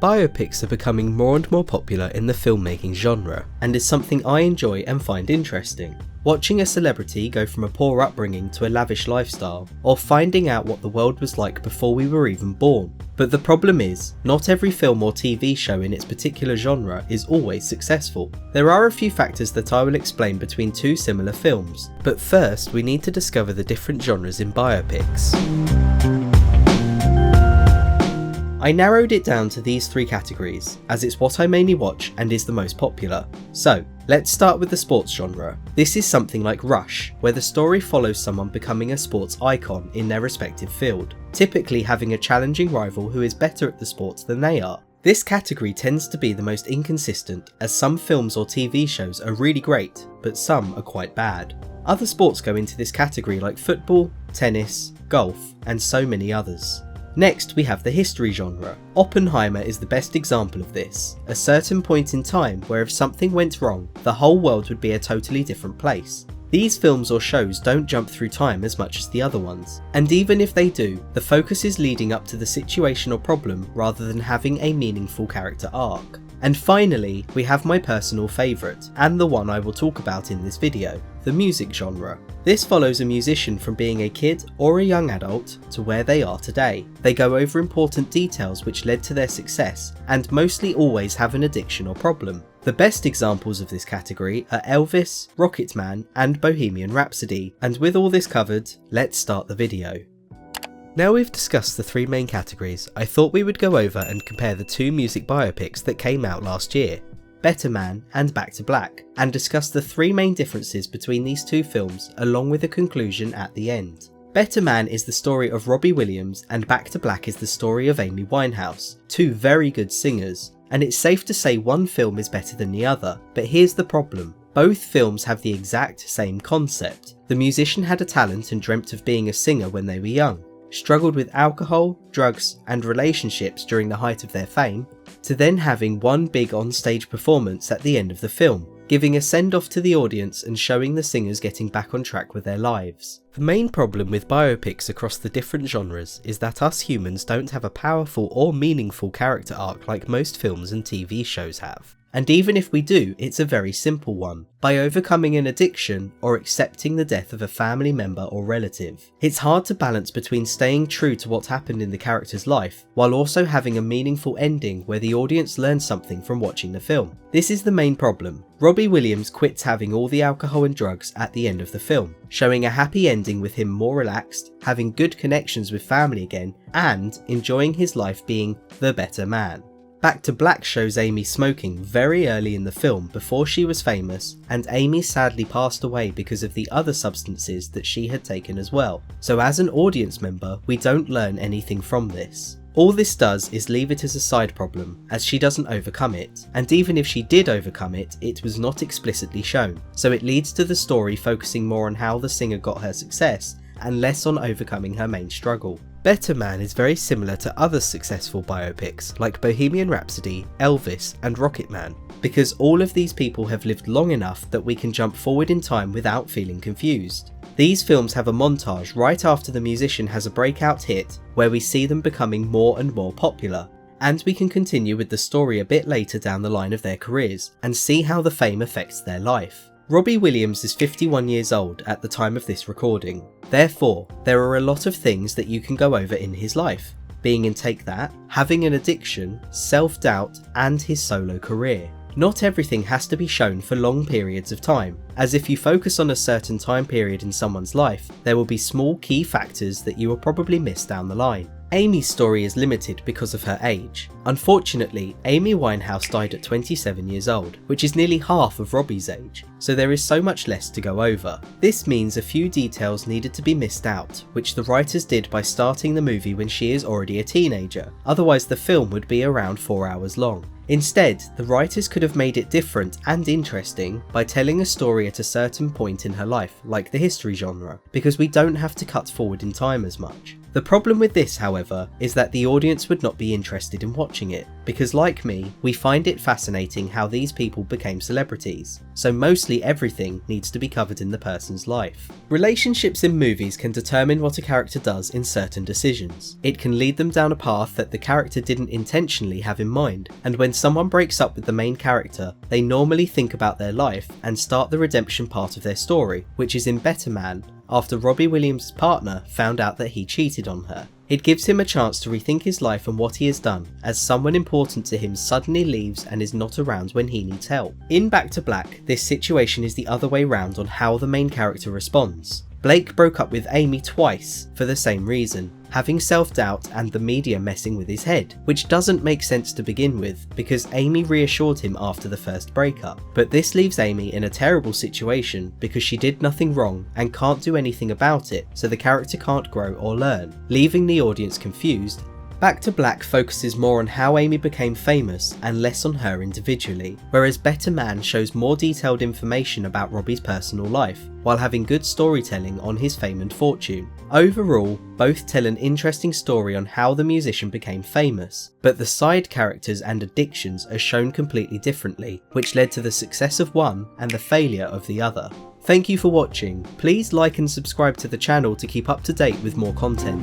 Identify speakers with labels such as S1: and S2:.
S1: Biopics are becoming more and more popular in the filmmaking genre, and is something I enjoy and find interesting. Watching a celebrity go from a poor upbringing to a lavish lifestyle, or finding out what the world was like before we were even born. But the problem is, not every film or TV show in its particular genre is always successful. There are a few factors that I will explain between two similar films, but first we need to discover the different genres in biopics. I narrowed it down to these three categories, as it's what I mainly watch and is the most popular. So, let's start with the sports genre. This is something like Rush, where the story follows someone becoming a sports icon in their respective field, typically having a challenging rival who is better at the sports than they are. This category tends to be the most inconsistent, as some films or TV shows are really great, but some are quite bad. Other sports go into this category like football, tennis, golf, and so many others. Next, we have the history genre. Oppenheimer is the best example of this, a certain point in time where if something went wrong, the whole world would be a totally different place. These films or shows don't jump through time as much as the other ones, and even if they do, the focus is leading up to the situation or problem rather than having a meaningful character arc. And finally, we have my personal favourite, and the one I will talk about in this video, the music genre. This follows a musician from being a kid or a young adult to where they are today. They go over important details which led to their success, and mostly always have an addiction or problem. The best examples of this category are Elvis, Rocketman, and Bohemian Rhapsody, and with all this covered, let's start the video. Now we've discussed the three main categories, I thought we would go over and compare the two music biopics that came out last year, Better Man and Back to Black, and discuss the three main differences between these two films along with a conclusion at the end. Better Man is the story of Robbie Williams and Back to Black is the story of Amy Winehouse, two very good singers, and it's safe to say one film is better than the other, but here's the problem. Both films have the exact same concept. The musician had a talent and dreamt of being a singer when they were young, struggled with alcohol, drugs and relationships during the height of their fame, to then having one big on-stage performance at the end of the film, giving a send-off to the audience and showing the singers getting back on track with their lives. The main problem with biopics across the different genres is that us humans don't have a powerful or meaningful character arc like most films and TV shows have. And even if we do, it's a very simple one, by overcoming an addiction or accepting the death of a family member or relative. It's hard to balance between staying true to what happened in the character's life, while also having a meaningful ending where the audience learns something from watching the film. This is the main problem. Robbie Williams quits having all the alcohol and drugs at the end of the film, showing a happy ending with him more relaxed, having good connections with family again, and enjoying his life being the better man. Back to Black shows Amy smoking very early in the film before she was famous, and Amy sadly passed away because of the other substances that she had taken as well. So as an audience member, we don't learn anything from this. All this does is leave it as a side problem, as she doesn't overcome it, and even if she did overcome it, it was not explicitly shown, so it leads to the story focusing more on how the singer got her success, and less on overcoming her main struggle. Better Man is very similar to other successful biopics like Bohemian Rhapsody, Elvis and Rocketman, because all of these people have lived long enough that we can jump forward in time without feeling confused. These films have a montage right after the musician has a breakout hit where we see them becoming more and more popular, and we can continue with the story a bit later down the line of their careers and see how the fame affects their life. Robbie Williams is 51 years old at the time of this recording. Therefore, there are a lot of things that you can go over in his life, being in Take That, having an addiction, self-doubt, and his solo career. Not everything has to be shown for long periods of time, as if you focus on a certain time period in someone's life, there will be small key factors that you will probably miss down the line. Amy's story is limited because of her age. Unfortunately, Amy Winehouse died at 27 years old, which is nearly half of Robbie's age, so there is so much less to go over. This means a few details needed to be missed out, which the writers did by starting the movie when she is already a teenager, otherwise the film would be around 4 hours long. Instead, the writers could have made it different and interesting by telling a story at a certain point in her life, like the history genre, because we don't have to cut forward in time as much. The problem with this, however, is that the audience would not be interested in watching it, because like me, we find it fascinating how these people became celebrities, so mostly everything needs to be covered in the person's life. Relationships in movies can determine what a character does in certain decisions. It can lead them down a path that the character didn't intentionally have in mind, and when someone breaks up with the main character, they normally think about their life and start the redemption part of their story, which is in Better Man, after Robbie Williams' partner found out that he cheated on her. It gives him a chance to rethink his life and what he has done, as someone important to him suddenly leaves and is not around when he needs help. In Back to Black, this situation is the other way round on how the main character responds. Blake broke up with Amy twice for the same reason, having self-doubt and the media messing with his head, which doesn't make sense to begin with because Amy reassured him after the first breakup. But this leaves Amy in a terrible situation because she did nothing wrong and can't do anything about it, so the character can't grow or learn, leaving the audience confused. Back to Black focuses more on how Amy became famous and less on her individually, whereas Better Man shows more detailed information about Robbie's personal life, while having good storytelling on his fame and fortune. Overall, both tell an interesting story on how the musician became famous, but the side characters and addictions are shown completely differently, which led to the success of one and the failure of the other. Thank you for watching. Please like and subscribe to the channel to keep up to date with more content.